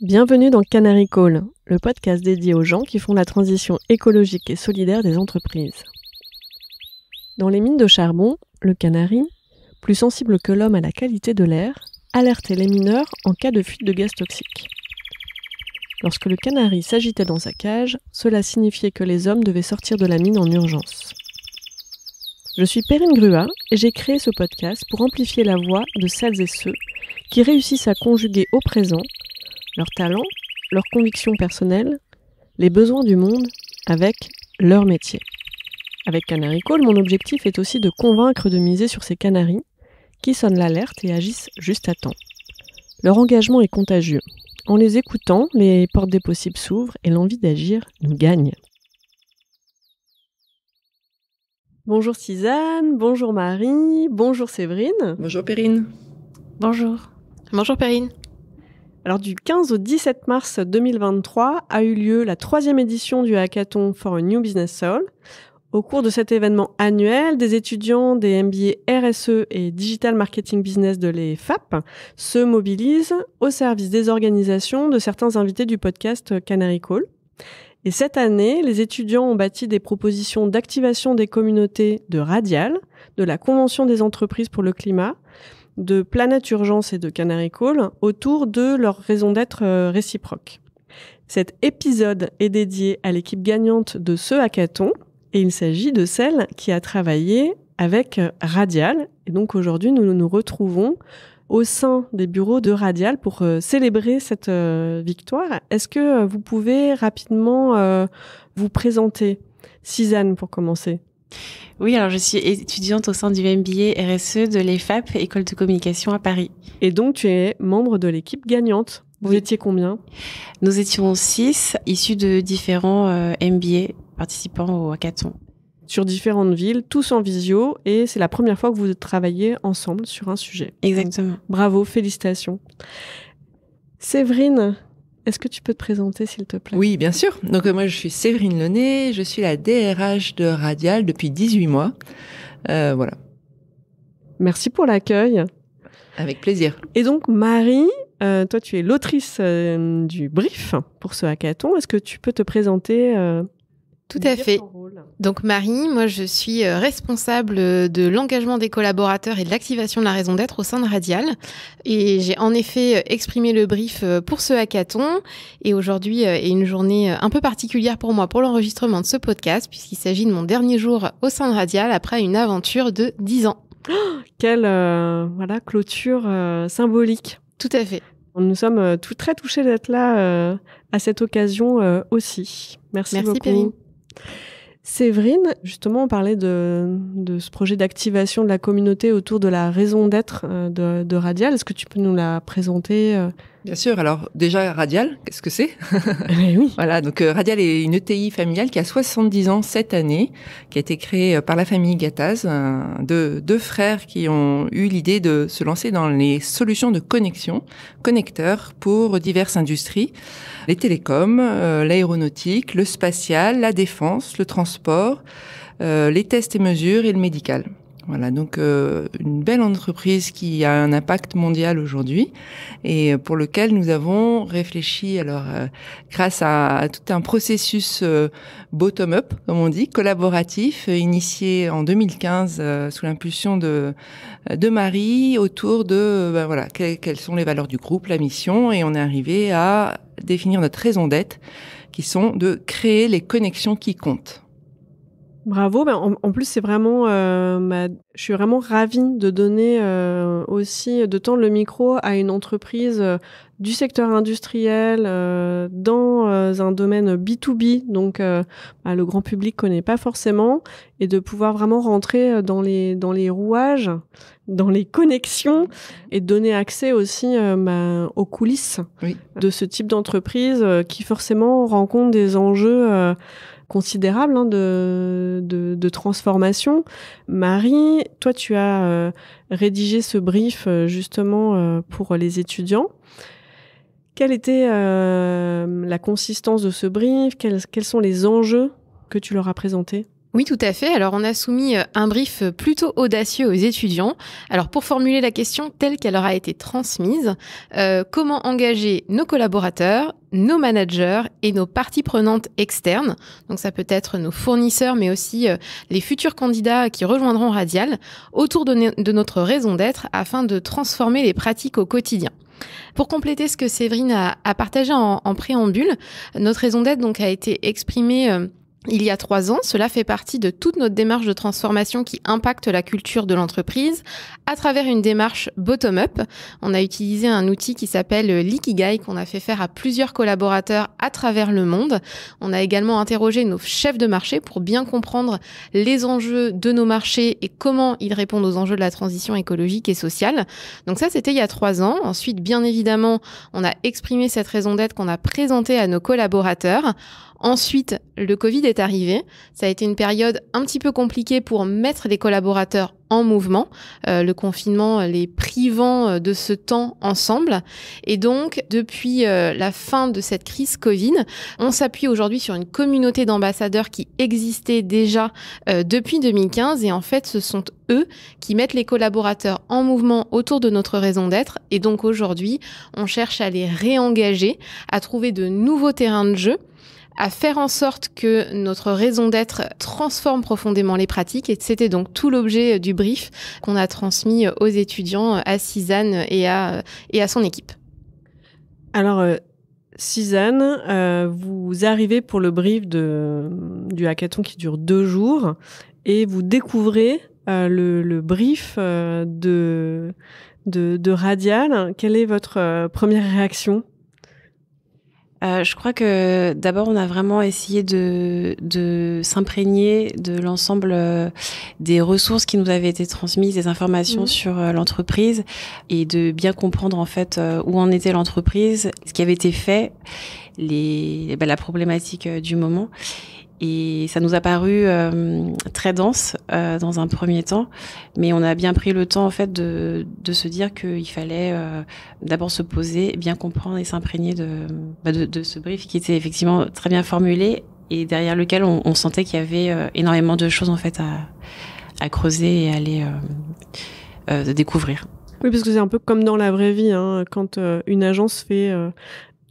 Bienvenue dans Canary Call, le podcast dédié aux gens qui font la transition écologique et solidaire des entreprises. Dans les mines de charbon, le canari, plus sensible que l'homme à la qualité de l'air, alertait les mineurs en cas de fuite de gaz toxiques. Lorsque le canari s'agitait dans sa cage, cela signifiait que les hommes devaient sortir de la mine en urgence. Je suis Perrine Grua et j'ai créé ce podcast pour amplifier la voix de celles et ceux qui réussissent à conjuguer au présent leurs talents, leurs convictions personnelles, les besoins du monde avec leur métier. Avec Canary Call, mon objectif est aussi de convaincre de miser sur ces canaris qui sonnent l'alerte et agissent juste à temps. Leur engagement est contagieux. En les écoutant, les portes des possibles s'ouvrent et l'envie d'agir nous gagne. Bonjour Suzanne, bonjour Marie, bonjour Séverine. Bonjour Perrine. Bonjour. Bonjour Perrine. Alors du 15 au 17 mars 2023 a eu lieu la 3e édition du Hackathon for a New Business Soul. Au cours de cet événement annuel, des étudiants des MBA RSE et Digital Marketing Business de l'EFAP se mobilisent au service des organisations de certains invités du podcast Canary Call. Et cette année, les étudiants ont bâti des propositions d'activation des communautés de Radial, de la Convention des entreprises pour le climat, de Planète Urgence et de Canary Call autour de leur raison d'être réciproque. Cet épisode est dédié à l'équipe gagnante de ce hackathon et il s'agit de celle qui a travaillé avec Radial. Et donc aujourd'hui, nous nous retrouvons au sein des bureaux de Radial pour célébrer cette victoire. Est-ce que vous pouvez rapidement vous présenter? Suzanne, pour commencer. Oui, alors je suis étudiante au sein du MBA RSE de l'EFAP, École de communication à Paris. Et donc tu es membre de l'équipe gagnante. Vous étiez combien? Nous étions 6, issus de différents MBA participant au hackathon. Sur différentes villes, tous en visio, et c'est la première fois que vous travaillez ensemble sur un sujet. Exactement. Donc, bravo, félicitations. Séverine, est-ce que tu peux te présenter, s'il te plaît? Oui, bien sûr. Donc moi, je suis Séverine Launay, je suis la DRH de Radial depuis 18 mois. Voilà. Merci pour l'accueil. Avec plaisir. Et donc, Marie, toi, tu es l'autrice du brief pour ce hackathon. Est-ce que tu peux te présenter Tout à fait. Donc Marie, moi je suis responsable de l'engagement des collaborateurs et de l'activation de la raison d'être au sein de Radial. Et j'ai en effet exprimé le brief pour ce hackathon. Et aujourd'hui est une journée un peu particulière pour moi pour l'enregistrement de ce podcast, puisqu'il s'agit de mon dernier jour au sein de Radial après une aventure de 10 ans. Quelle clôture symbolique. Tout à fait. Nous sommes très touchés d'être là à cette occasion aussi. Merci beaucoup. Perrine. Séverine, justement, on parlait de ce projet d'activation de la communauté autour de la raison d'être de Radial. Est-ce que tu peux nous la présenter Bien sûr. Alors déjà, Radial, qu'est-ce que c'est? Oui. Voilà, donc Radial est une ETI familiale qui a 70 ans cette année, qui a été créée par la famille Gattaz, deux frères qui ont eu l'idée de se lancer dans les solutions de connexion, connecteurs pour diverses industries, les télécoms, l'aéronautique, le spatial, la défense, le transport, les tests et mesures et le médical. Voilà, donc une belle entreprise qui a un impact mondial aujourd'hui et pour lequel nous avons réfléchi grâce à tout un processus bottom-up, comme on dit, collaboratif, initié en 2015 sous l'impulsion de Marie autour de quelles sont les valeurs du groupe, la mission, et on est arrivé à définir notre raison d'être qui sont de créer les connexions qui comptent. Bravo. En plus, c'est vraiment, je suis vraiment ravie de donner aussi, de tendre le micro à une entreprise du secteur industriel dans un domaine B2B, donc le grand public connaît pas forcément, et de pouvoir vraiment rentrer dans les rouages, dans les connexions, et donner accès aussi aux coulisses de ce type d'entreprise qui forcément rencontre des enjeux considérable de transformation. Marie, toi, tu as rédigé ce brief justement pour les étudiants. Quelle était la consistance de ce brief? Quels sont les enjeux que tu leur as présentés? Oui, tout à fait. Alors, on a soumis un brief plutôt audacieux aux étudiants. Alors, pour formuler la question telle qu'elle leur a été transmise, comment engager nos collaborateurs, nos managers et nos parties prenantes externes, donc ça peut être nos fournisseurs, mais aussi les futurs candidats qui rejoindront Radial, autour de notre raison d'être afin de transformer les pratiques au quotidien. Pour compléter ce que Séverine a partagé en préambule, notre raison d'être donc a été exprimée il y a 3 ans. Cela fait partie de toute notre démarche de transformation qui impacte la culture de l'entreprise à travers une démarche bottom-up. On a utilisé un outil qui s'appelle l'Ikigai qu'on a fait faire à plusieurs collaborateurs à travers le monde. On a également interrogé nos chefs de marché pour bien comprendre les enjeux de nos marchés et comment ils répondent aux enjeux de la transition écologique et sociale. Donc ça, c'était il y a 3 ans. Ensuite, bien évidemment, on a exprimé cette raison d'être qu'on a présentée à nos collaborateurs. Ensuite, le Covid est arrivé. Ça a été une période un petit peu compliquée pour mettre les collaborateurs en mouvement, le confinement les privant de ce temps ensemble. Et donc, depuis la fin de cette crise Covid, on s'appuie aujourd'hui sur une communauté d'ambassadeurs qui existait déjà depuis 2015. Et en fait, ce sont eux qui mettent les collaborateurs en mouvement autour de notre raison d'être. Et donc aujourd'hui, on cherche à les réengager, à trouver de nouveaux terrains de jeu, à faire en sorte que notre raison d'être transforme profondément les pratiques. Et c'était donc tout l'objet du brief qu'on a transmis aux étudiants, à Cizanne et à son équipe. Alors, Cizanne, vous arrivez pour le brief du hackathon qui dure 2 jours et vous découvrez le brief de Radial. Quelle est votre première réaction ? Je crois que d'abord, on a vraiment essayé de s'imprégner de l'ensemble des ressources qui nous avaient été transmises, des informations sur l'entreprise et de bien comprendre en fait où en était l'entreprise, ce qui avait été fait, la problématique du moment. Et ça nous a paru très dense dans un premier temps, mais on a bien pris le temps en fait de se dire qu'il fallait d'abord se poser, bien comprendre et s'imprégner de ce brief qui était effectivement très bien formulé et derrière lequel on sentait qu'il y avait énormément de choses en fait à creuser et à aller découvrir. Oui, parce que c'est un peu comme dans la vraie vie, hein, quand une agence fait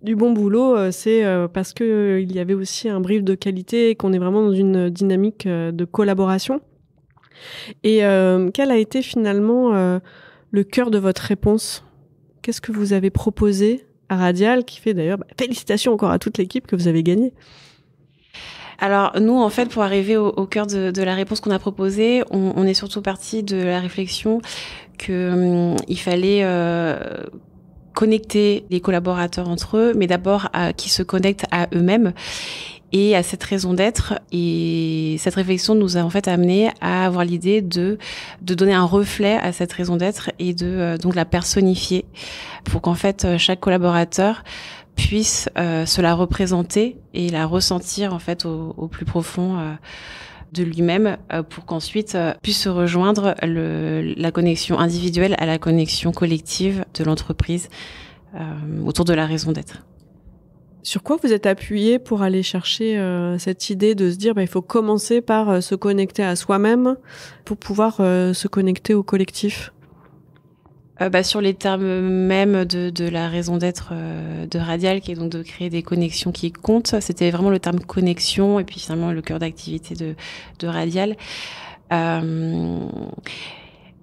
du bon boulot, c'est parce que il y avait aussi un brief de qualité et qu'on est vraiment dans une dynamique de collaboration. Et quel a été finalement le cœur de votre réponse ? Qu'est-ce que vous avez proposé à Radial qui fait d'ailleurs félicitations encore à toute l'équipe que vous avez gagné ? Alors nous, en fait, pour arriver au cœur de la réponse qu'on a proposée, on est surtout parti de la réflexion que il fallait connecter les collaborateurs entre eux, mais d'abord qu'ils se connectent à eux-mêmes et à cette raison d'être. Et cette réflexion nous a en fait amené à avoir l'idée de donner un reflet à cette raison d'être et de donc la personnifier pour qu'en fait chaque collaborateur puisse se la représenter et la ressentir en fait au plus profond de lui-même pour qu'ensuite puisse se rejoindre la connexion individuelle à la connexion collective de l'entreprise autour de la raison d'être. Sur quoi vous êtes appuyé pour aller chercher cette idée de se dire il faut commencer par se connecter à soi-même pour pouvoir se connecter au collectif ? Sur les termes mêmes de la raison d'être de Radial, qui est donc de créer des connexions qui comptent. C'était vraiment le terme connexion et puis finalement le cœur d'activité de Radial.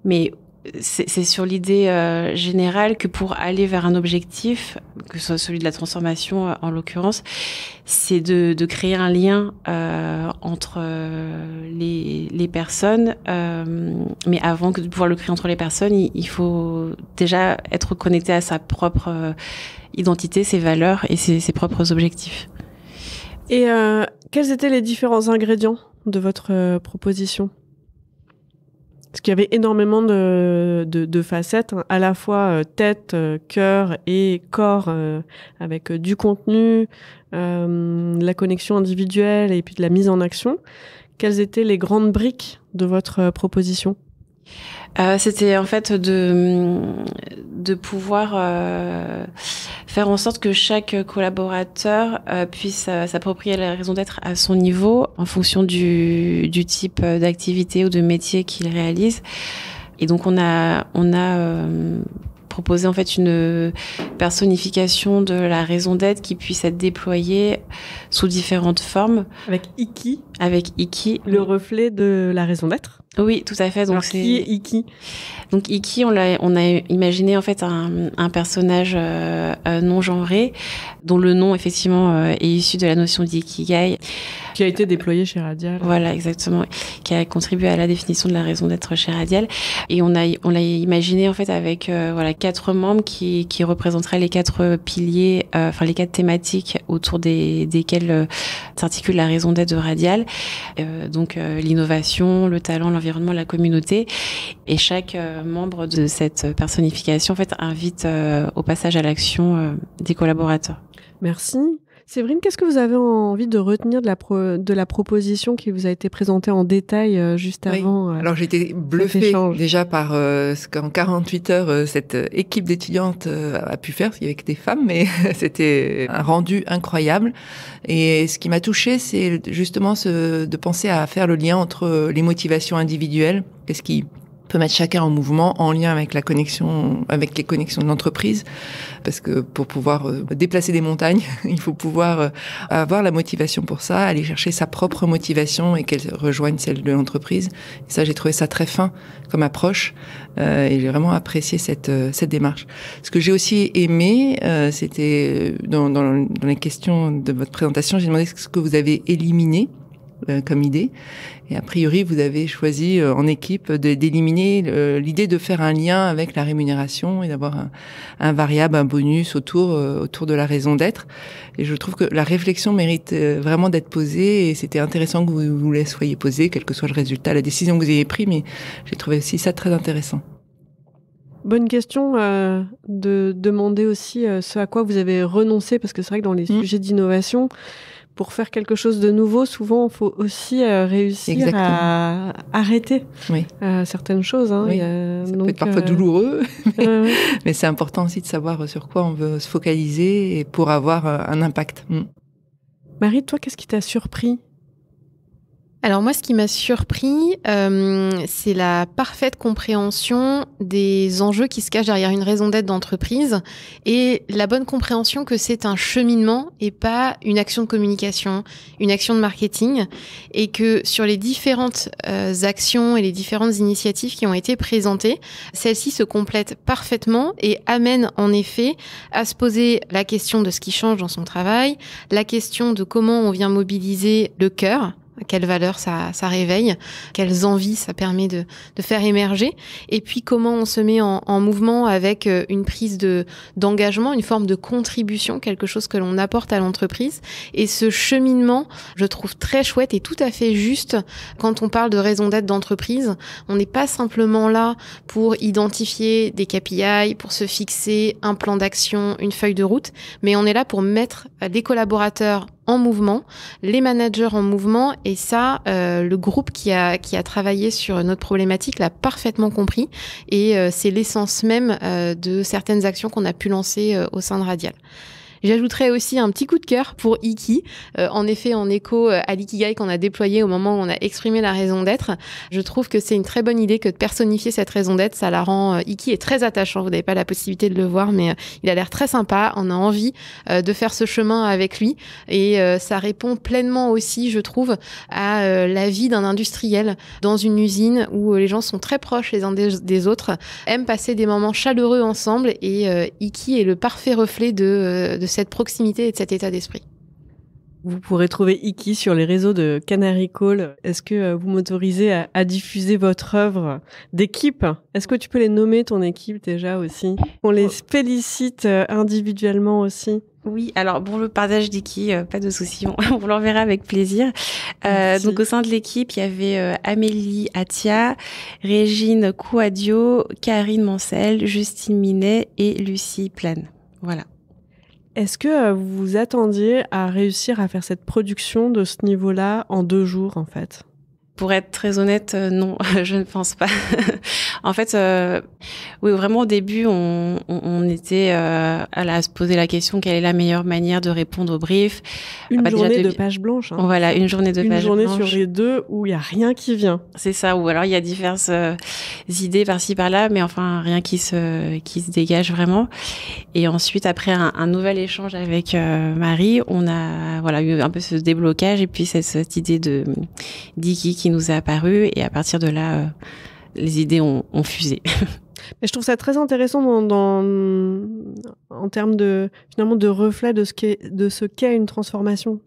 Mais c'est sur l'idée générale que pour aller vers un objectif, que ce soit celui de la transformation en l'occurrence, c'est de créer un lien entre les personnes. Mais avant de pouvoir le créer entre les personnes, il faut déjà être connecté à sa propre identité, ses valeurs et ses propres objectifs. Et quels étaient les différents ingrédients de votre proposition ? Parce qu'il y avait énormément de facettes, hein, à la fois tête, cœur et corps, avec du contenu, la connexion individuelle et puis de la mise en action. Quelles étaient les grandes briques de votre proposition ? C'était en fait de pouvoir faire en sorte que chaque collaborateur puisse s'approprier la raison d'être à son niveau en fonction du type d'activité ou de métier qu'il réalise. Et donc on a proposé en fait une personnification de la raison d'être qui puisse être déployée sous différentes formes. Avec Iki. Avec Iki. Le reflet de la raison d'être. Oui, tout à fait. Donc alors, qui est Iki ? Donc Iki, on a imaginé en fait un personnage non genré, dont le nom effectivement est issu de la notion d'ikigai. Qui a été déployé chez Radial. Voilà, exactement. Qui a contribué à la définition de la raison d'être chez Radial. Et on l'a imaginé en fait avec 4 membres qui représenteraient les 4 piliers, les 4 thématiques autour desquelles s'articule la raison d'être de Radial. Donc l'innovation, le talent, l'environnement, la communauté. Et chaque membre de cette personnification en fait invite au passage à l'action des collaborateurs. Merci. Séverine, qu'est-ce que vous avez envie de retenir de la proposition qui vous a été présentée en détail juste avant Alors j'ai été bluffée déjà par ce qu'en 48 heures cette équipe d'étudiantes a pu faire, parce qu'il y avait que des femmes, mais c'était un rendu incroyable. Et ce qui m'a touchée, c'est justement de penser à faire le lien entre les motivations individuelles, qu'est-ce qui peut mettre chacun en mouvement en lien avec avec les connexions de l'entreprise, parce que pour pouvoir déplacer des montagnes, il faut pouvoir avoir la motivation pour ça, aller chercher sa propre motivation et qu'elle rejoigne celle de l'entreprise. Et ça, j'ai trouvé ça très fin comme approche et j'ai vraiment apprécié cette démarche. Ce que j'ai aussi aimé, c'était dans les questions de votre présentation, j'ai demandé ce que vous avez éliminé comme idée. Et a priori, vous avez choisi en équipe d'éliminer l'idée de faire un lien avec la rémunération et d'avoir un variable, un bonus autour de la raison d'être. Et je trouve que la réflexion mérite vraiment d'être posée et c'était intéressant que vous la soyez posée, quel que soit le résultat, la décision que vous ayez prise, mais j'ai trouvé aussi ça très intéressant. Bonne question de demander aussi ce à quoi vous avez renoncé, parce que c'est vrai que dans les sujets d'innovation, pour faire quelque chose de nouveau, souvent, il faut aussi réussir Exactement. À arrêter certaines choses. Hein. Oui. Ça peut être parfois douloureux, mais c'est important aussi de savoir sur quoi on veut se focaliser et pour avoir un impact. Marie, toi, qu'est-ce qui t'a surpris ? Alors moi, ce qui m'a surpris, c'est la parfaite compréhension des enjeux qui se cachent derrière une raison d'être d'entreprise et la bonne compréhension que c'est un cheminement et pas une action de communication, une action de marketing, et que sur les différentes actions et les différentes initiatives qui ont été présentées, celles-ci se complètent parfaitement et amènent en effet à se poser la question de ce qui change dans son travail, la question de comment on vient mobiliser le cœur, quelles valeurs ça réveille, quelles envies ça permet de faire émerger, et puis comment on se met en mouvement avec une prise d'engagement, une forme de contribution, quelque chose que l'on apporte à l'entreprise. Et ce cheminement, je trouve très chouette et tout à fait juste quand on parle de raison d'être d'entreprise. On n'est pas simplement là pour identifier des KPI, pour se fixer un plan d'action, une feuille de route, mais on est là pour mettre des collaborateurs en mouvement, les managers en mouvement, et ça, le groupe qui a travaillé sur notre problématique l'a parfaitement compris, et c'est l'essence même de certaines actions qu'on a pu lancer au sein de Radial. J'ajouterais aussi un petit coup de cœur pour Iki, en effet en écho à l'ikigai qu'on a déployé au moment où on a exprimé la raison d'être. Je trouve que c'est une très bonne idée que de personnifier cette raison d'être, ça la rend... Iki est très attachant, vous n'avez pas la possibilité de le voir, mais il a l'air très sympa, on a envie de faire ce chemin avec lui, et ça répond pleinement aussi, je trouve, à la vie d'un industriel dans une usine où les gens sont très proches les uns des autres, aiment passer des moments chaleureux ensemble, et Iki est le parfait reflet de cette proximité et de cet état d'esprit. Vous pourrez trouver Iki sur les réseaux de Canary Call. Est-ce que vous m'autorisez à diffuser votre œuvre d'équipe ? Est-ce que tu peux les nommer, ton équipe, déjà aussi ? On les félicite individuellement aussi. Oui, alors pour le partage d'Iki, pas de souci, on l'enverra avec plaisir. Donc au sein de l'équipe, il y avait Amélie Atia, Régine Kouadio, Karine Mancel, Justine Minet et Lucie Plane. Voilà. Est-ce que vous vous attendiez à réussir à faire cette production de ce niveau-là en 2 jours, en fait ? Pour être très honnête, non, je ne pense pas. En fait, oui, vraiment au début, on était à se poser la question quelle est la meilleure manière de répondre au brief. Une journée de page blanche. Voilà, une journée de page blanche. Une journée sur les deux où il n'y a rien qui vient. C'est ça, ou alors il y a diverses idées par-ci par-là, mais enfin rien qui se dégage vraiment. Et ensuite, après un nouvel échange avec Marie, on a eu un peu ce déblocage et puis cette idée de d'Iki qui nous est apparue, et à partir de là, les idées ont fusé. Mais je trouve ça très intéressant en termes de reflet de ce qu'est une transformation.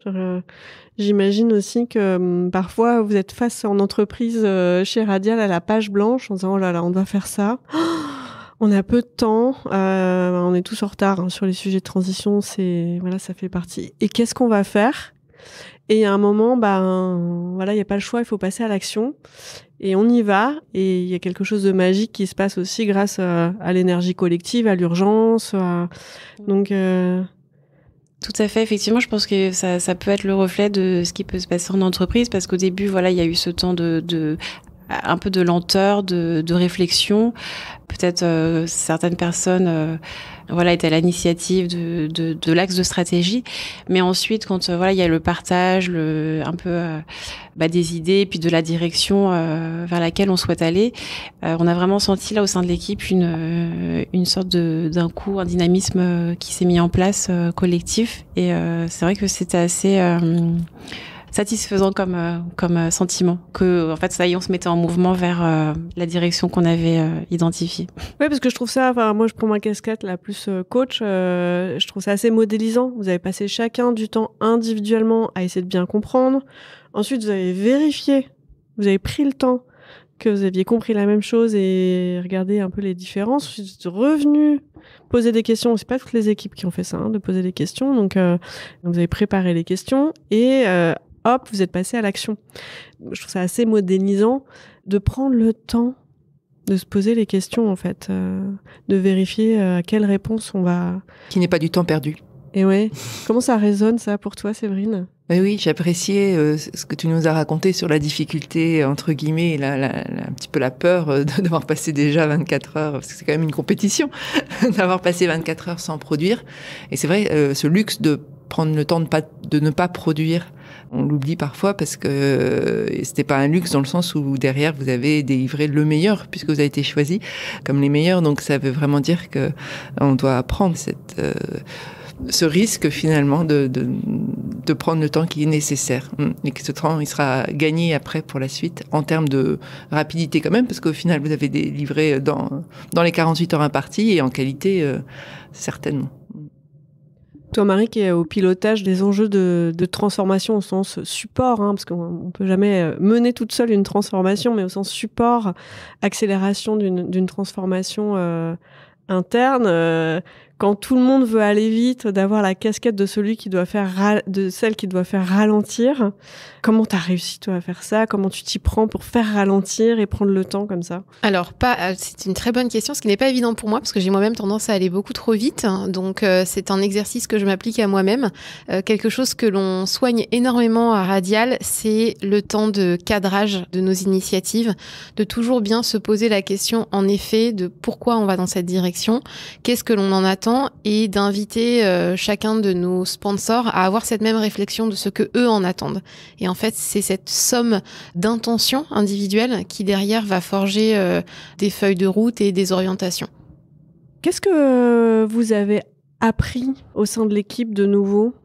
J'imagine aussi que parfois vous êtes face en entreprise chez Radial à la page blanche en disant oh là là, on doit faire ça. On a peu de temps, on est tous en retard sur les sujets de transition, ça fait partie. Et qu'est-ce qu'on va faire ? Et il y a un moment, il n'y a pas le choix, il faut passer à l'action. Et on y va. Et il y a quelque chose de magique qui se passe aussi grâce à l'énergie collective, à l'urgence. Donc, tout à fait. Effectivement, je pense que ça peut être le reflet de ce qui peut se passer en entreprise, parce qu'au début, il y a eu ce temps de un peu de lenteur, de réflexion. Peut-être certaines personnes étaient à l'initiative de l'axe de stratégie, mais ensuite quand il y a le partage, un peu des idées, puis de la direction vers laquelle on souhaite aller, on a vraiment senti là au sein de l'équipe une sorte d'un coup, un dynamisme qui s'est mis en place collectif, et c'est vrai que c'était assez satisfaisant comme sentiment, que en fait ça y est, on se mettait en mouvement vers la direction qu'on avait identifiée. Oui, parce que je trouve ça, moi je prends ma casquette la plus coach, je trouve ça assez modélisant. Vous avez passé chacun du temps individuellement à essayer de bien comprendre. Ensuite, vous avez vérifié, vous avez pris le temps que vous aviez compris la même chose et regardé un peu les différences. Ensuite, vous êtes revenu poser des questions. C'est pas toutes les équipes qui ont fait ça, de poser des questions. Donc, vous avez préparé les questions et hop, vous êtes passé à l'action. Je trouve ça assez modélisant de prendre le temps de se poser les questions, en fait, de vérifier à quelle réponse on va... Qui n'est pas du temps perdu. Et ouais. Comment ça résonne, ça, pour toi, Séverine ? Oui, j'appréciais ce que tu nous as raconté sur la difficulté, entre guillemets, un petit peu la peur d'avoir passé déjà 24 heures, parce que c'est quand même une compétition, d'avoir passé 24 heures sans produire. Et c'est vrai, ce luxe de prendre le temps de ne pas produire, on l'oublie parfois parce que c'était pas un luxe dans le sens où derrière vous avez délivré le meilleur puisque vous avez été choisi comme les meilleurs. Donc ça veut vraiment dire que on doit prendre ce risque finalement de prendre le temps qui est nécessaire et que ce temps il sera gagné après pour la suite en termes de rapidité quand même, parce qu'au final vous avez délivré dans les 48 heures imparties et en qualité certainement. Toi, Marie, qui est au pilotage des enjeux de transformation au sens support, parce qu'on ne peut jamais mener toute seule une transformation, mais au sens support, accélération d'une transformation interne, quand tout le monde veut aller vite, d'avoir la casquette de celui qui doit de celle qui doit faire ralentir. Comment t'as réussi toi à faire ça ? Comment tu t'y prends pour faire ralentir et prendre le temps comme ça ? Alors c'est une très bonne question, ce qui n'est pas évident pour moi parce que j'ai moi-même tendance à aller beaucoup trop vite. Donc c'est un exercice que je m'applique à moi-même. Quelque chose que l'on soigne énormément à Radial, c'est le temps de cadrage de nos initiatives, de toujours bien se poser la question en effet de pourquoi on va dans cette direction, qu'est-ce que l'on en attend, et d'inviter chacun de nos sponsors à avoir cette même réflexion de ce que eux en attendent. Et en fait, c'est cette somme d'intentions individuelles qui derrière va forger des feuilles de route et des orientations. Qu'est-ce que vous avez appris au sein de l'équipe de nouveau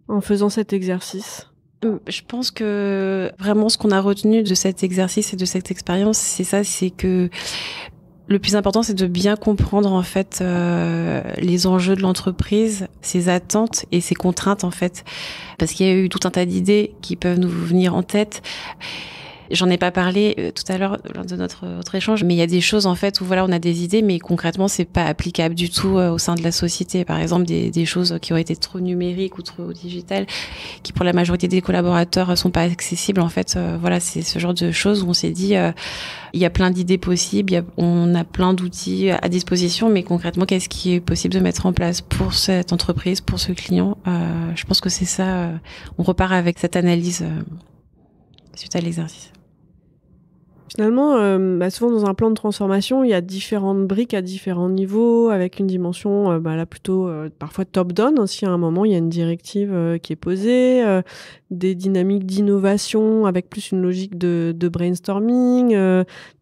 en faisant cet exercice ? Je pense que vraiment ce qu'on a retenu de cet exercice et de cette expérience, c'est que le plus important, c'est de bien comprendre en fait les enjeux de l'entreprise, ses attentes et ses contraintes en fait, parce qu'il y a eu tout un tas d'idées qui peuvent nous venir en tête. J'en ai pas parlé tout à l'heure lors de notre échange, mais il y a des choses en fait où on a des idées, mais concrètement c'est pas applicable du tout au sein de la société. Par exemple, des choses qui auraient été trop numériques ou trop digitales, qui pour la majorité des collaborateurs sont pas accessibles. En fait, c'est ce genre de choses où on s'est dit il y a plein d'idées possibles, on a plein d'outils à disposition, mais concrètement qu'est-ce qui est possible de mettre en place pour cette entreprise, pour ce client. Je pense que c'est ça. On repart avec cette analyse suite à l'exercice. Finalement, souvent dans un plan de transformation, il y a différentes briques à différents niveaux, avec une dimension là plutôt parfois top-down aussi. À un moment, il y a une directive qui est posée, des dynamiques d'innovation avec plus une logique de brainstorming,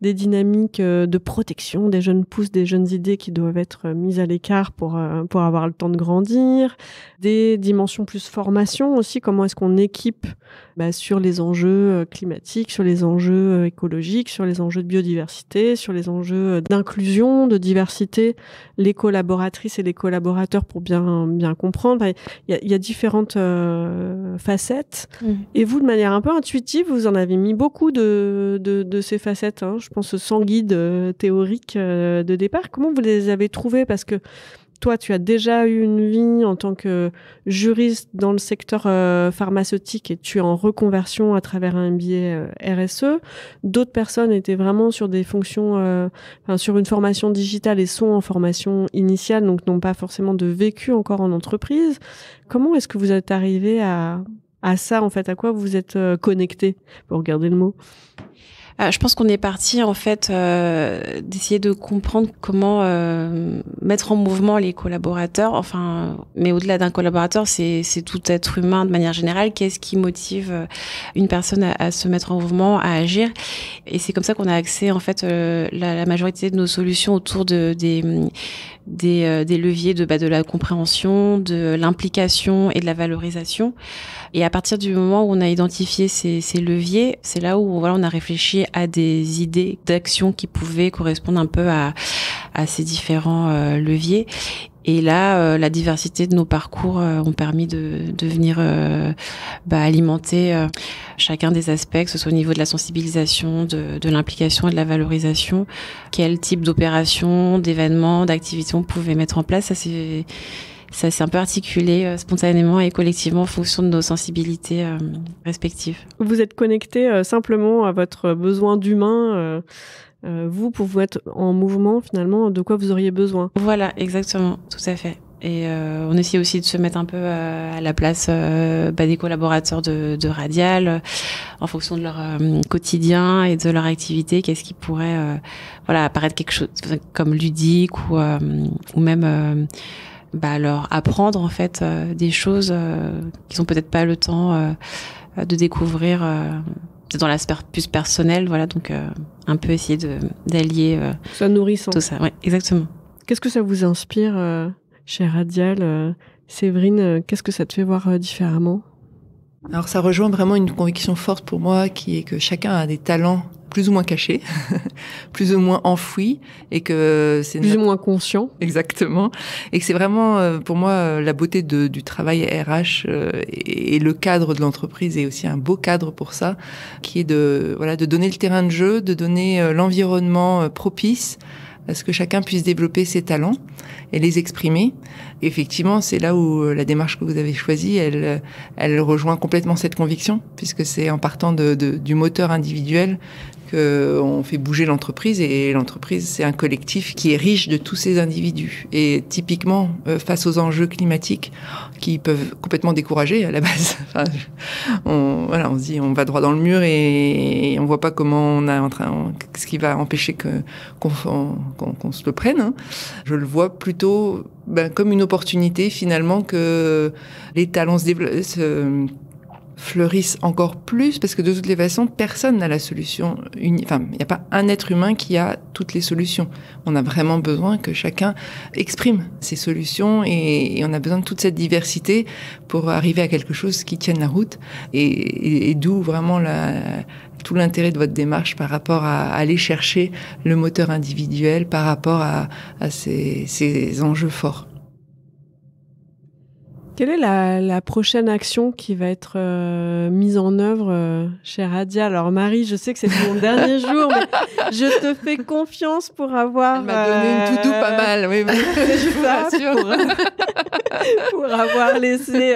des dynamiques de protection des jeunes pousses, des jeunes idées qui doivent être mises à l'écart pour avoir le temps de grandir, des dimensions plus formation aussi, comment est-ce qu'on équipe sur les enjeux climatiques, sur les enjeux écologiques, sur les enjeux de biodiversité, sur les enjeux d'inclusion, de diversité, les collaboratrices et les collaborateurs pour bien comprendre. Il y a différentes facettes. Et vous, de manière un peu intuitive, vous en avez mis beaucoup de ces facettes. Je pense sans guide théorique de départ. Comment vous les avez trouvées? Parce que toi, tu as déjà eu une vie en tant que juriste dans le secteur pharmaceutique et tu es en reconversion à travers un MBA RSE. D'autres personnes étaient vraiment sur des fonctions, sur une formation digitale et sont en formation initiale, donc n'ont pas forcément de vécu encore en entreprise. Comment est-ce que vous êtes arrivé à ça, en fait? À quoi vous êtes connecté, pour garder le mot? Je pense qu'on est parti en fait d'essayer de comprendre comment mettre en mouvement les collaborateurs. Mais au-delà d'un collaborateur, c'est tout être humain de manière générale. Qu'est-ce qui motive une personne à se mettre en mouvement, à agir? Et c'est comme ça qu'on a axé en fait la majorité de nos solutions autour des leviers de la compréhension, de l'implication et de la valorisation. Et à partir du moment où on a identifié ces leviers, c'est là où on a réfléchi à des idées d'action qui pouvaient correspondre un peu à ces différents leviers. Et là, la diversité de nos parcours ont permis de venir alimenter chacun des aspects, que ce soit au niveau de la sensibilisation, de l'implication et de la valorisation. Quel type d'opération, d'événements, d'activités on pouvait mettre en place. Ça s'est un peu articulé spontanément et collectivement en fonction de nos sensibilités respectives. Vous êtes connecté simplement à votre besoin d'humain, vous, pour vous être en mouvement, finalement, de quoi vous auriez besoin. Voilà, exactement, tout à fait. Et on essaie aussi de se mettre un peu à la place des collaborateurs de Radial, en fonction de leur quotidien et de leur activité. Qu'est-ce qui pourrait apparaître quelque chose comme ludique ou même... leur apprendre en fait des choses qu'ils ont peut-être pas le temps de découvrir dans l'aspect plus personnel, donc un peu essayer d'allier ça nourrissant tout ça. Ouais, exactement. Qu'est-ce que ça vous inspire chez Radial, Séverine? Qu'est-ce que ça te fait voir différemment? Alors ça rejoint vraiment une conviction forte pour moi, qui est que chacun a des talents plus ou moins cachés, plus ou moins enfouis, et que c'est plus ou moins conscient. Exactement. Et que c'est vraiment, pour moi, la beauté du travail RH et le cadre de l'entreprise est aussi un beau cadre pour ça, qui est de donner le terrain de jeu, de donner l'environnement propice à ce que chacun puisse développer ses talents et les exprimer. Et effectivement, c'est là où la démarche que vous avez choisie, elle rejoint complètement cette conviction, puisque c'est en partant du moteur individuel qu'on fait bouger l'entreprise, et l'entreprise, c'est un collectif qui est riche de tous ces individus. Et typiquement, face aux enjeux climatiques qui peuvent complètement décourager à la base, on se dit on va droit dans le mur et on voit pas comment ce qui va empêcher qu'on se le prenne. Je le vois plutôt comme une opportunité finalement que les talents se fleurissent encore plus, parce que de toutes les façons, personne n'a la solution. Il n'y a pas un être humain qui a toutes les solutions. On a vraiment besoin que chacun exprime ses solutions, et on a besoin de toute cette diversité pour arriver à quelque chose qui tienne la route. Et d'où vraiment tout l'intérêt de votre démarche par rapport à aller chercher le moteur individuel par rapport à ces enjeux forts. Quelle est la prochaine action qui va être mise en œuvre chez Radial? Alors Marie, je sais que c'est mon dernier jour, mais je te fais confiance pour avoir... Elle m'a donné une to-do pas mal, oui. pour avoir laissé...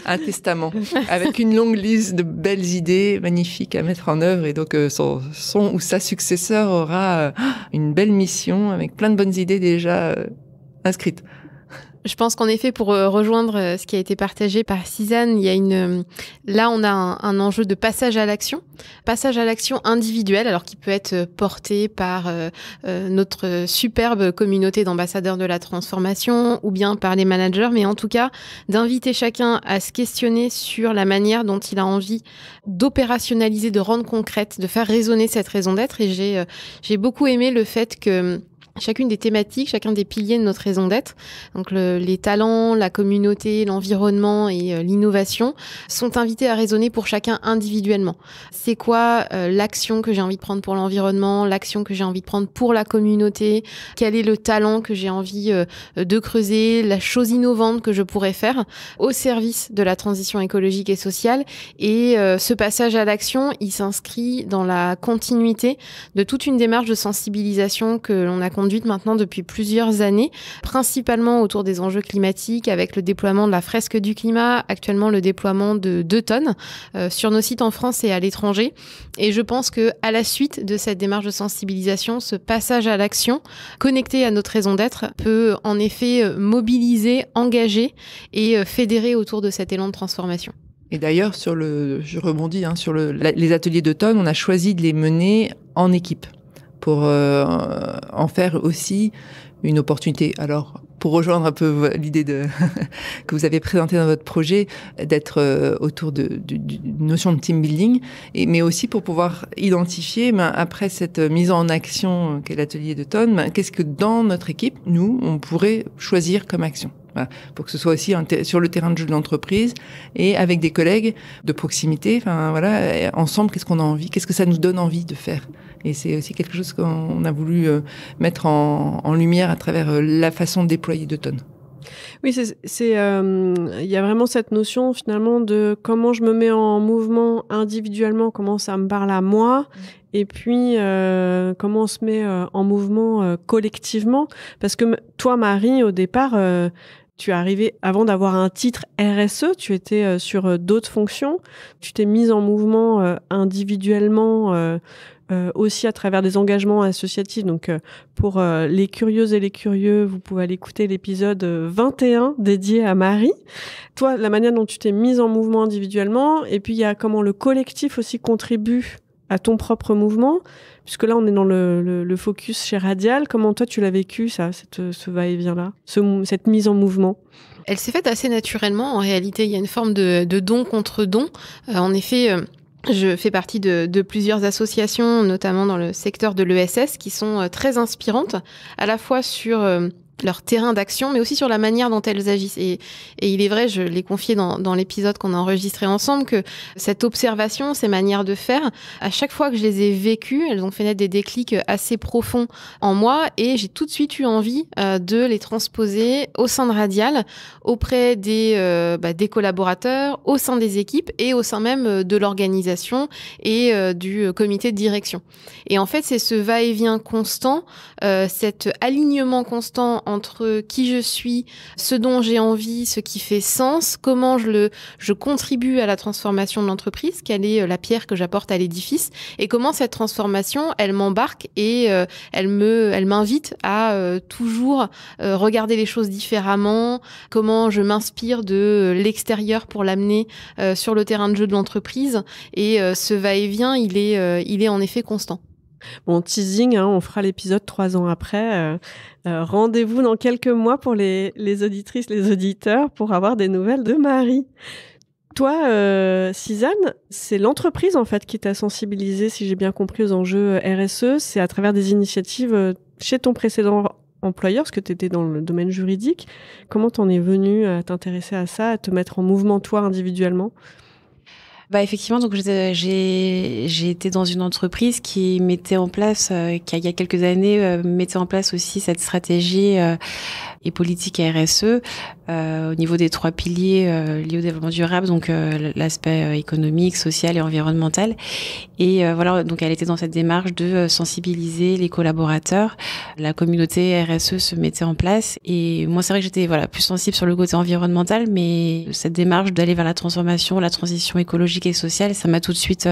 un testament, avec une longue liste de belles idées magnifiques à mettre en œuvre. Et donc son ou sa successeur aura une belle mission avec plein de bonnes idées déjà inscrites. Je pense qu'en effet, pour rejoindre ce qui a été partagé par Cizanne, il y a là, on a un enjeu de passage à l'action individuelle, alors qui peut être porté par notre superbe communauté d'ambassadeurs de la transformation ou bien par les managers, mais en tout cas, d'inviter chacun à se questionner sur la manière dont il a envie d'opérationnaliser, de rendre concrète, de faire résonner cette raison d'être. Et j'ai beaucoup aimé le fait que chacune des thématiques, chacun des piliers de notre raison d'être, donc les talents, la communauté, l'environnement et l'innovation, sont invités à résonner pour chacun individuellement. C'est quoi l'action que j'ai envie de prendre pour l'environnement, l'action que j'ai envie de prendre pour la communauté, quel est le talent que j'ai envie de creuser, la chose innovante que je pourrais faire au service de la transition écologique et sociale. Et ce passage à l'action, il s'inscrit dans la continuité de toute une démarche de sensibilisation que l'on a conduite maintenant depuis plusieurs années, principalement autour des enjeux climatiques, avec le déploiement de la fresque du climat, actuellement le déploiement de 2 tonnes sur nos sites en France et à l'étranger. Et je pense que à la suite de cette démarche de sensibilisation, ce passage à l'action connecté à notre raison d'être peut en effet mobiliser, engager et fédérer autour de cet élan de transformation. Et d'ailleurs, je rebondis sur les ateliers d'automne, on a choisi de les mener en équipe, pour en faire aussi une opportunité. Alors, pour rejoindre un peu l'idée que vous avez présentée dans votre projet, d'être autour d'une notion de team building, mais aussi pour pouvoir identifier, après cette mise en action qu'est l'atelier d'automne, qu'est-ce que dans notre équipe, nous, on pourrait choisir comme action. Voilà, pour que ce soit aussi sur le terrain de jeu de l'entreprise et avec des collègues de proximité. Enfin voilà, ensemble, qu'est-ce qu'on a envie, qu'est-ce que ça nous donne envie de faire. Et c'est aussi quelque chose qu'on a voulu mettre en lumière à travers la façon de déployer d'automne. Oui, il y a vraiment cette notion finalement de comment je me mets en mouvement individuellement, comment ça me parle à moi, et puis comment on se met en mouvement collectivement. Parce que toi, Marie, au départ, tu es arrivée avant d'avoir un titre RSE, tu étais sur d'autres fonctions, tu t'es mise en mouvement individuellement aussi à travers des engagements associatifs. Donc, pour les curieuses et les curieux, vous pouvez aller écouter l'épisode 21 dédié à Marie. Toi, la manière dont tu t'es mise en mouvement individuellement, et puis il y a comment le collectif aussi contribue à ton propre mouvement, puisque là, on est dans le focus chez Radial. Comment toi, tu l'as vécu, ça, ce va-et-vient-là, cette mise en mouvement ? Elle s'est faite assez naturellement. En réalité, il y a une forme de don contre don. En effet, je fais partie de plusieurs associations, notamment dans le secteur de l'ESS, qui sont très inspirantes, à la fois sur leur terrain d'action, mais aussi sur la manière dont elles agissent. Et il est vrai, je l'ai confié dans l'épisode qu'on a enregistré ensemble, que cette observation, ces manières de faire, à chaque fois que je les ai vécues, elles ont fait naître des déclics assez profonds en moi, et j'ai tout de suite eu envie de les transposer au sein de Radial, auprès des collaborateurs, au sein des équipes et au sein même de l'organisation et du comité de direction. Et en fait, c'est ce va-et-vient constant, cet alignement constant entre qui je suis, ce dont j'ai envie, ce qui fait sens, comment je contribue à la transformation de l'entreprise, quelle est la pierre que j'apporte à l'édifice, et comment cette transformation, elle m'embarque et elle m'invite à toujours regarder les choses différemment, comment je m'inspire de l'extérieur pour l'amener sur le terrain de jeu de l'entreprise. Et ce va-et-vient, il est en effet constant. Bon, teasing, on fera l'épisode 3 ans après. Rendez-vous dans quelques mois pour les auditrices, les auditeurs, pour avoir des nouvelles de Marie. Toi, Cizanne, c'est l'entreprise en fait qui t'a sensibilisée, si j'ai bien compris, aux enjeux RSE. C'est à travers des initiatives chez ton précédent employeur, parce que tu étais dans le domaine juridique. Comment t'en es venue à t'intéresser à ça, à te mettre en mouvement toi individuellement ? Effectivement, donc j'ai été dans une entreprise qui mettait en place, qui il y a quelques années mettait en place aussi cette stratégie et politique RSE au niveau des 3 piliers liés au développement durable, donc l'aspect économique, social et environnemental. Et voilà, donc elle était dans cette démarche de sensibiliser les collaborateurs. La communauté RSE se mettait en place. Et moi, c'est vrai que j'étais plus sensible sur le côté environnemental, mais cette démarche d'aller vers la transformation, la transition écologique et sociale, ça m'a tout de suite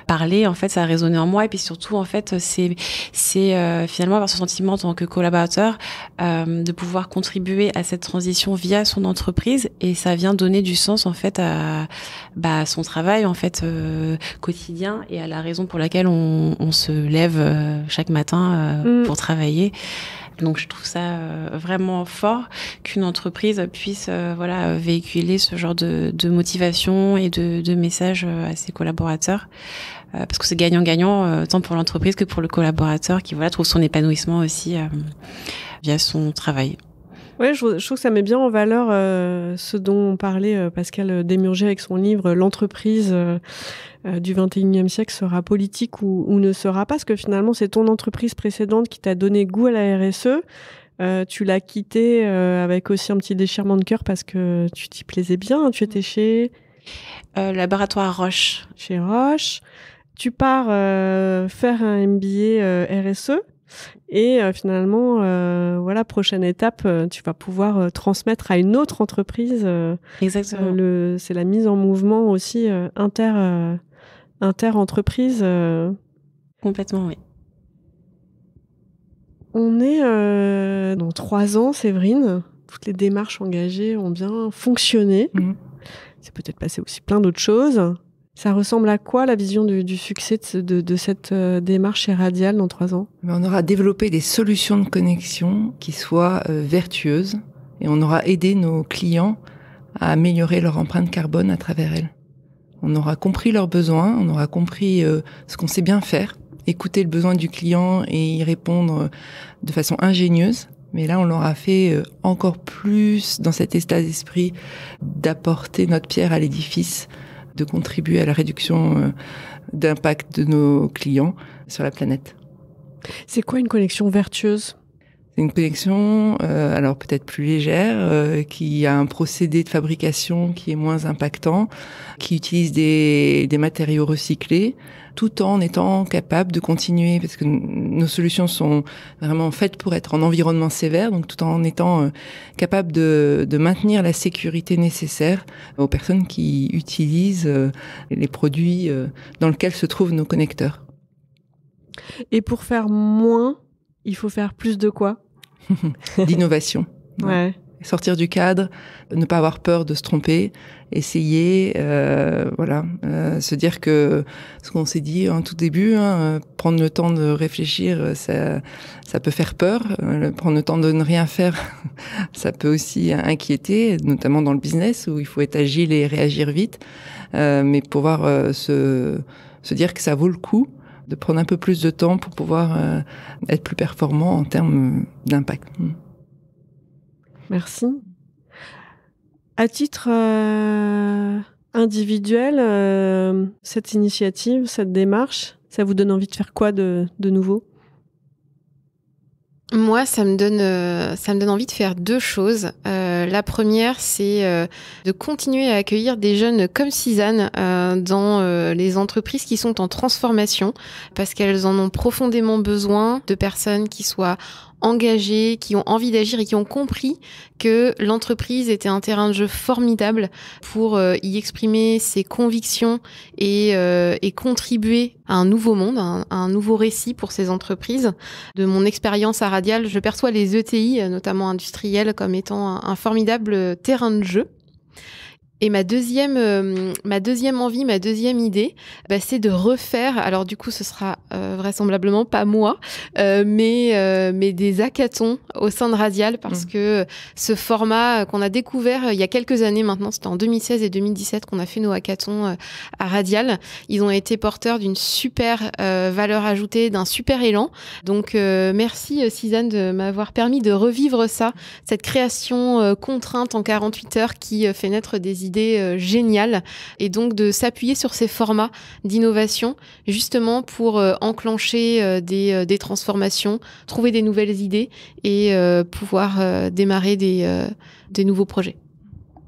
parlé. En fait, ça a résonné en moi. Et puis surtout, en fait, c'est finalement avoir ce sentiment en tant que collaborateur de pouvoir contribuer à cette transition via son entreprise. Et ça vient donner du sens, en fait, à son travail, en fait, quotidien, et à la raison pour laquelle on se lève chaque matin pour travailler. Donc je trouve ça vraiment fort qu'une entreprise puisse véhiculer ce genre de motivation et de messages à ses collaborateurs, parce que c'est gagnant-gagnant tant pour l'entreprise que pour le collaborateur qui trouve son épanouissement aussi via son travail. Ouais, je trouve que ça met bien en valeur ce dont parlait Pascal Desmurger avec son livre « L'entreprise du 21e siècle sera politique ou ne sera pas », parce que finalement, c'est ton entreprise précédente qui t'a donné goût à la RSE. Tu l'as quittée avec aussi un petit déchirement de cœur parce que tu t'y plaisais bien. Tu étais chez... Laboratoire Roche. Chez Roche. Tu pars faire un MBA RSE. Et finalement, prochaine étape, tu vas pouvoir transmettre à une autre entreprise. Exactement. C'est la mise en mouvement aussi inter-entreprise. Complètement, oui. On est dans 3 ans, Séverine. Toutes les démarches engagées ont bien fonctionné. C'est peut-être passé aussi plein d'autres choses. Ça ressemble à quoi la vision du succès de cette démarche chez Radial dans 3 ans ? On aura développé des solutions de connexion qui soient vertueuses et on aura aidé nos clients à améliorer leur empreinte carbone à travers elles. On aura compris leurs besoins, on aura compris ce qu'on sait bien faire, écouter le besoin du client et y répondre de façon ingénieuse. Mais là, on l'aura fait encore plus dans cet état d'esprit d'apporter notre pierre à l'édifice, de contribuer à la réduction d'impact de nos clients sur la planète. C'est quoi une connexion vertueuse ? C'est une connexion, alors peut-être plus légère, qui a un procédé de fabrication qui est moins impactant, qui utilise des matériaux recyclés, tout en étant capable de continuer, parce que nos solutions sont vraiment faites pour être en environnement sévère, donc tout en étant capable de maintenir la sécurité nécessaire aux personnes qui utilisent les produits dans lesquels se trouvent nos connecteurs. Et pour faire moins, il faut faire plus de quoi ? D'innovation. Ouais. Sortir du cadre, ne pas avoir peur de se tromper, essayer, se dire que ce qu'on s'est dit en tout début, prendre le temps de réfléchir, ça peut faire peur. Prendre le temps de ne rien faire, ça peut aussi inquiéter, notamment dans le business où il faut être agile et réagir vite. Mais pouvoir se dire que ça vaut le coup de prendre un peu plus de temps pour pouvoir être plus performant en termes d'impact. Merci. À titre individuel, cette initiative, cette démarche, ça vous donne envie de faire quoi de nouveau ? Moi, ça me donne envie de faire 2 choses. La première, c'est de continuer à accueillir des jeunes comme Suzanne dans les entreprises qui sont en transformation, parce qu'elles en ont profondément besoin de personnes qui soient engagés, qui ont envie d'agir et qui ont compris que l'entreprise était un terrain de jeu formidable pour y exprimer ses convictions et contribuer à un nouveau monde, à un nouveau récit pour ces entreprises. De mon expérience à Radial, je perçois les ETI, notamment industriels, comme étant un formidable terrain de jeu. Et ma deuxième envie, ma deuxième idée, c'est de refaire. Alors du coup, ce sera vraisemblablement pas moi, mais des hackathons au sein de Radial, parce que ce format qu'on a découvert il y a quelques années maintenant, c'était en 2016 et 2017 qu'on a fait nos hackathons à Radial. Ils ont été porteurs d'une super valeur ajoutée, d'un super élan. Donc merci Suzanne de m'avoir permis de revivre ça, cette création contrainte en 48 heures qui fait naître des idées géniales, et donc de s'appuyer sur ces formats d'innovation justement pour enclencher des transformations, trouver des nouvelles idées et pouvoir démarrer des nouveaux projets.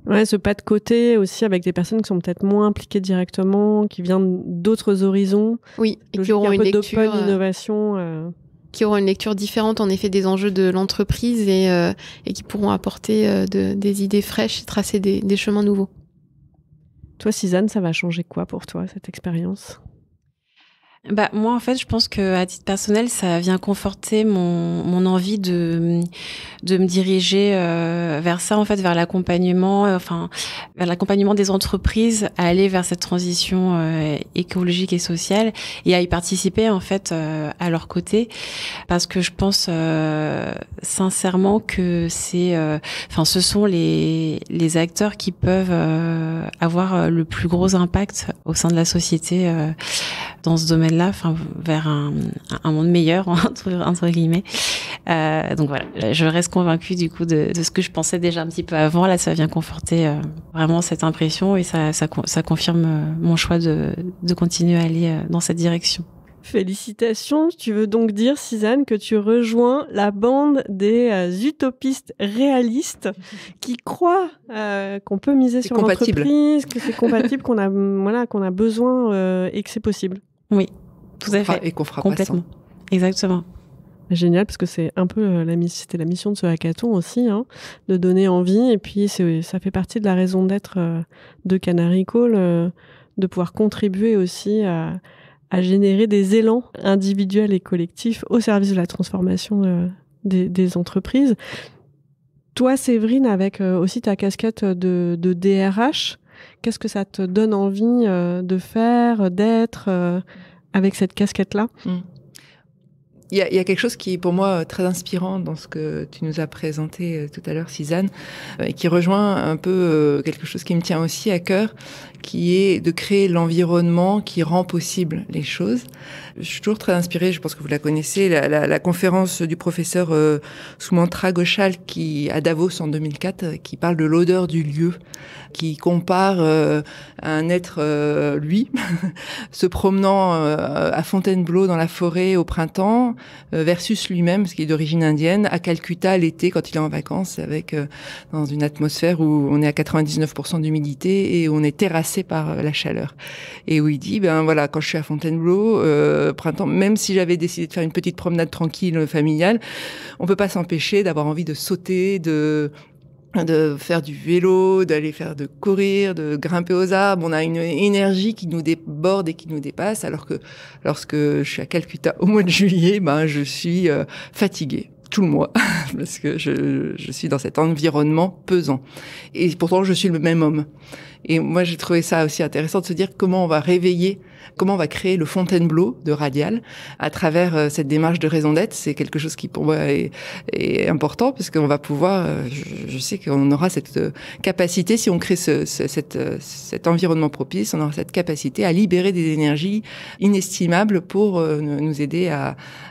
Ouais, ce pas de côté aussi avec des personnes qui sont peut-être moins impliquées directement, qui viennent d'autres horizons. Oui, et qui auront une lecture innovation. Qui auront une lecture différente en effet des enjeux de l'entreprise et qui pourront apporter des idées fraîches et tracer des chemins nouveaux. Toi, Suzanne, ça va changer quoi pour toi, cette expérience ? Moi, en fait, je pense que à titre personnel, ça vient conforter mon envie de me diriger vers ça, en fait, vers l'accompagnement, vers l'accompagnement des entreprises, à aller vers cette transition écologique et sociale et à y participer, en fait, à leur côté, parce que je pense sincèrement que ce sont les acteurs qui peuvent avoir le plus gros impact au sein de la société dans ce domaine-là, vers un monde meilleur, entre guillemets. Donc voilà, je reste convaincue du coup de ce que je pensais déjà un petit peu avant. Là, ça vient conforter vraiment cette impression et ça confirme mon choix de continuer à aller dans cette direction. Félicitations. Tu veux donc dire, Suzanne, que tu rejoins la bande des utopistes réalistes qui croient qu'on peut miser sur l'entreprise, que c'est compatible, qu'on a besoin et que c'est possible. Oui, tout à fait. Et qu'on fera complètement. Pas sans. Exactement. Génial, parce que c'est un peu c'était la mission de ce hackathon aussi, de donner envie. Et puis, ça fait partie de la raison d'être de Canary Call, de pouvoir contribuer aussi à générer des élans individuels et collectifs au service de la transformation des entreprises. Toi, Séverine, avec aussi ta casquette de DRH, qu'est-ce que ça te donne envie de faire, d'être avec cette casquette-là ? Il y a quelque chose qui est pour moi très inspirant dans ce que tu nous as présenté tout à l'heure, Suzanne, et qui rejoint un peu quelque chose qui me tient aussi à cœur, qui est de créer l'environnement qui rend possible les choses. Je suis toujours très inspirée, je pense que vous la connaissez, la conférence du professeur Sumantra Ghoshal à Davos en 2004, qui parle de l'odeur du lieu, qui compare un être, lui, se promenant à Fontainebleau dans la forêt au printemps, versus lui-même, ce qui est d'origine indienne, à Calcutta l'été quand il est en vacances, avec dans une atmosphère où on est à 99% d'humidité et où on est terrassé par la chaleur. Et où il dit, quand je suis à Fontainebleau, printemps, même si j'avais décidé de faire une petite promenade tranquille, familiale, on peut pas s'empêcher d'avoir envie de sauter, de faire du vélo, de courir, de grimper aux arbres. On a une énergie qui nous déborde et qui nous dépasse, alors que lorsque je suis à Calcutta au mois de juillet, je suis fatiguée tout le mois parce que je suis dans cet environnement pesant. Et pourtant, je suis le même homme. Et moi, j'ai trouvé ça aussi intéressant de se dire comment on va créer le Fontainebleau de Radial à travers cette démarche de raison d'être. C'est quelque chose qui, pour moi, est important parce qu'on va pouvoir, je sais qu'on aura cette capacité, si on crée cet environnement propice, on aura cette capacité à libérer des énergies inestimables pour nous aider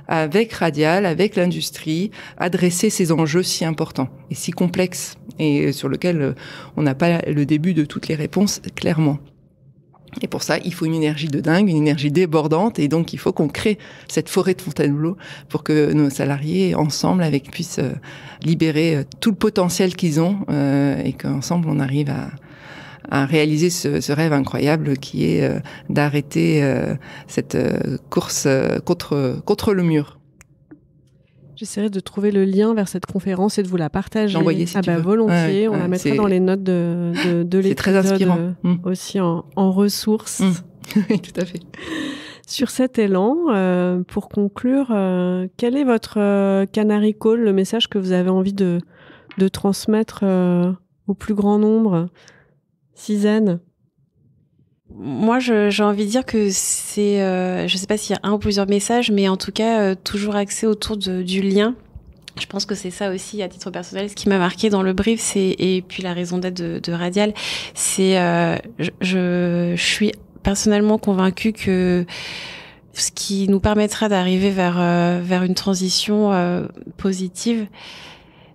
avec Radial, avec l'industrie, adresser ces enjeux si importants et si complexes et sur lesquels on n'a pas le début de toutes les réponses, clairement. Et pour ça, il faut une énergie de dingue, une énergie débordante, et donc il faut qu'on crée cette forêt de Fontainebleau pour que nos salariés, ensemble, puissent libérer tout le potentiel qu'ils ont et qu'ensemble, on arrive à réaliser ce rêve incroyable qui est d'arrêter cette course contre le mur. J'essaierai de trouver le lien vers cette conférence et de vous la partager. L'envoyer si tu veux. Volontiers. On la mettra dans les notes de l'épisode. C'est très inspirant. Aussi en ressources. Oui, tout à fait. Sur cet élan, pour conclure, quel est votre Canary Call, le message que vous avez envie de transmettre au plus grand nombre ? Suzanne ? Moi, j'ai envie de dire que c'est, je sais pas s'il y a un ou plusieurs messages, mais en tout cas, toujours axé autour du lien. Je pense que c'est ça aussi, à titre personnel, ce qui m'a marqué dans le brief, et puis la raison d'être de Radial, c'est, je suis personnellement convaincue que ce qui nous permettra d'arriver vers une transition positive,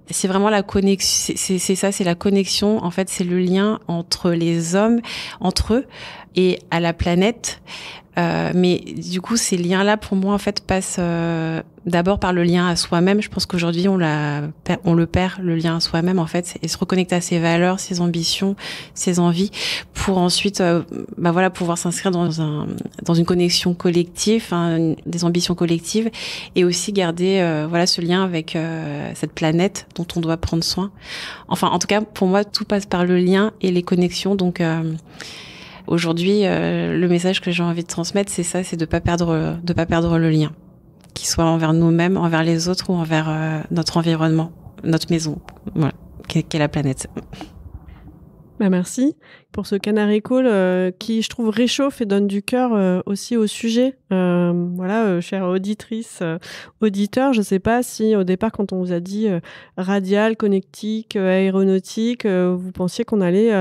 c'est vraiment la connexion, c'est la connexion, en fait, c'est le lien entre les hommes, entre eux, et à la planète, Mais du coup, ces liens-là, pour moi, en fait, passent d'abord par le lien à soi-même. Je pense qu'aujourd'hui, on le perd, le lien à soi-même, en fait, et se reconnecter à ses valeurs, ses ambitions, ses envies, pour ensuite, pouvoir s'inscrire dans une connexion collective, des ambitions collectives, et aussi garder, ce lien avec cette planète dont on doit prendre soin. Enfin, en tout cas, pour moi, tout passe par le lien et les connexions. Donc, aujourd'hui, le message que j'ai envie de transmettre, c'est ça, c'est de pas perdre le lien, qu'il soit envers nous-mêmes, envers les autres ou envers notre environnement, notre maison, voilà, qu'est la planète. Merci pour ce Canary Call qui, je trouve, réchauffe et donne du cœur aussi au sujet. Chère auditrice, auditeur, je ne sais pas si au départ, quand on vous a dit radial, connectique, aéronautique, vous pensiez qu'on allait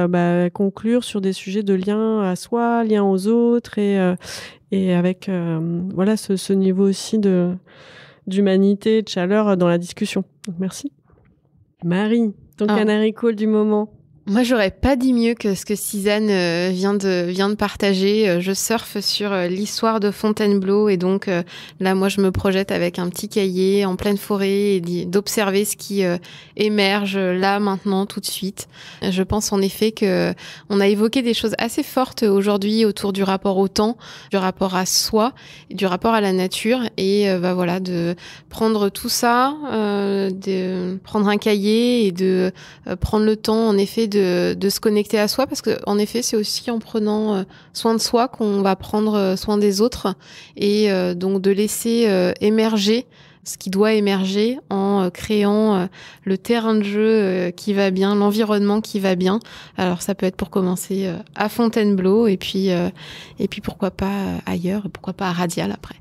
conclure sur des sujets de lien à soi, lien aux autres et avec ce niveau aussi d'humanité, de chaleur dans la discussion. Donc, merci. Marie, ton Canary Call du moment. Moi, j'aurais pas dit mieux que ce que Suzanne vient de partager. Je surfe sur l'histoire de Fontainebleau et donc là, moi, je me projette avec un petit cahier en pleine forêt et d'observer ce qui émerge là, maintenant, tout de suite. Je pense en effet que on a évoqué des choses assez fortes aujourd'hui autour du rapport au temps, du rapport à soi, du rapport à la nature et de prendre tout ça, de prendre un cahier et de prendre le temps, en effet, de se connecter à soi parce que en effet c'est aussi en prenant soin de soi qu'on va prendre soin des autres et donc de laisser émerger ce qui doit émerger en créant le terrain de jeu qui va bien, l'environnement qui va bien. Alors ça peut être pour commencer à Fontainebleau et puis pourquoi pas ailleurs, pourquoi pas à Radial après.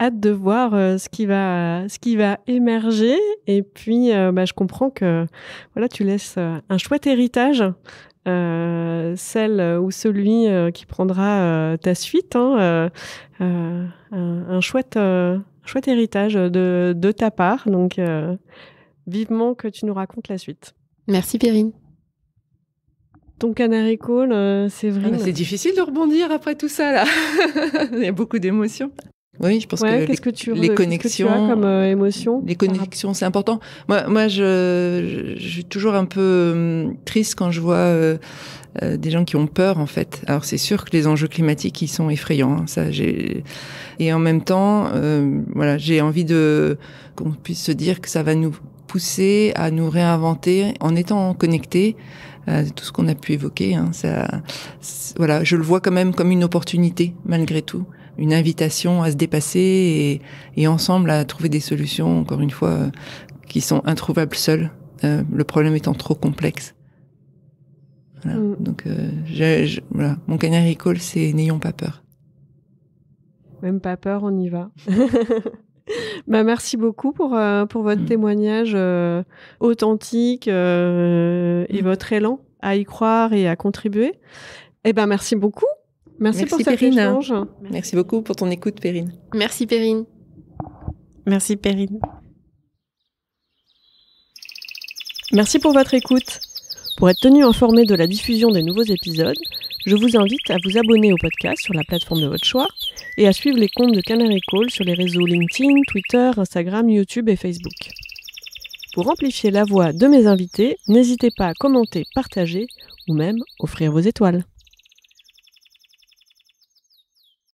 Hâte de voir ce qui va émerger et puis je comprends que tu laisses un chouette héritage, celle ou celui qui prendra ta suite, un chouette héritage de ta part, donc vivement que tu nous racontes la suite. Merci Perrine. Ton Canary Call, Séverine. C'est difficile de rebondir après tout ça, là. Il y a beaucoup d'émotions. Oui, je pense que les connexions... Qu'est-ce que tu as comme émotion? Les connexions, c'est important. Moi je suis toujours un peu triste quand je vois des gens qui ont peur, en fait. Alors, c'est sûr que les enjeux climatiques, ils sont effrayants. Et en même temps, j'ai envie qu'on puisse se dire que ça va nous pousser à nous réinventer en étant connectés. Tout ce qu'on a pu évoquer, je le vois quand même comme une opportunité malgré tout, une invitation à se dépasser et ensemble à trouver des solutions, encore une fois, qui sont introuvables seules, le problème étant trop complexe. Voilà. Donc mon Canary Call, c'est n'ayons pas peur. Même pas peur, on y va. Merci beaucoup pour votre témoignage authentique et votre élan à y croire et à contribuer. Merci beaucoup. Merci pour cet échange. Merci beaucoup pour ton écoute, Perrine. Merci, Perrine. Merci, Perrine. Merci pour votre écoute. Pour être tenu informé de la diffusion des nouveaux épisodes, je vous invite à vous abonner au podcast sur la plateforme de votre choix et à suivre les comptes de Canary Call sur les réseaux LinkedIn, Twitter, Instagram, YouTube et Facebook. Pour amplifier la voix de mes invités, n'hésitez pas à commenter, partager ou même offrir vos étoiles.